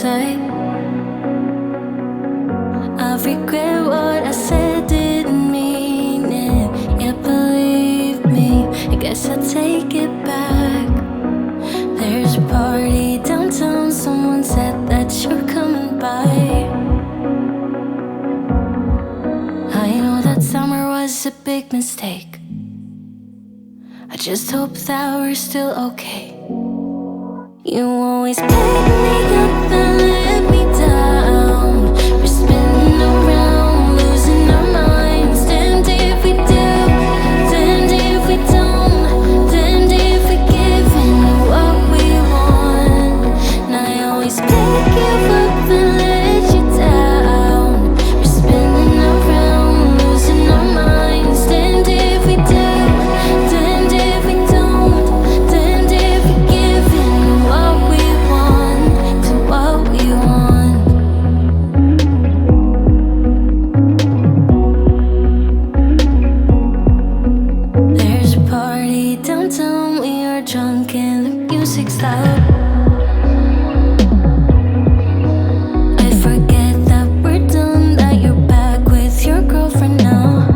inside. I regret what I said, didn't mean it. Yeah, believe me, I guess I'll take it back. There's a party downtown, someone said that you're coming by. I know that summer was a big mistake. I just hope that we're still okay. You always pick me up and let me down. We're spinning around, losing our minds. Damned if we do, damned if we don't, damned if we give in to what we want. And I always pick you up and let you down. We're spinning around, losing our minds. Damned if we do, damned if we don't, damned if we give in to what we want, to what we want. There's a party downtown, we are drunk and the music's loud. I forget that we're done, that you're back with your girlfriend now.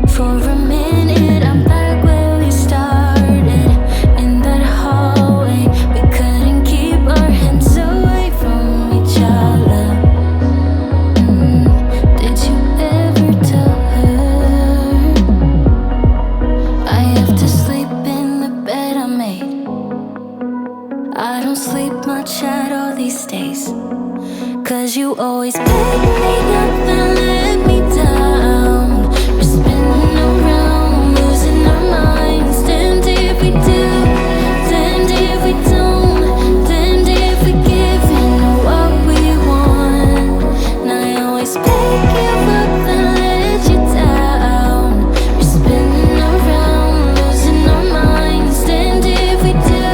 For a minute I'm back where we started, in that hallway. We couldn't keep our hands away from each other. Did you ever tell her I have to sleep in the bed I made? I don't sleep much at all these days, 'cause you always pick me up and let me down. We're spinning around, losing our minds. Damned if we do, damned if we don't, damned if we give in to what we want. And I always pick you up and let you down. We're spinning around, losing our minds. Damned if we do,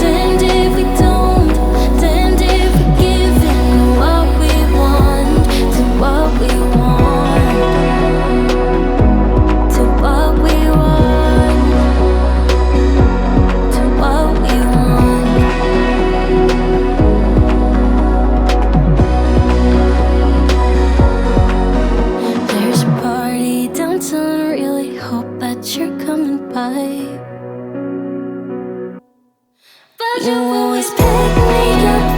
damned if we don't, damned if we give in to what we want, to what we want, to what we want, to what we want. There's a party downtown, really hope that you're coming by. But you always pick me up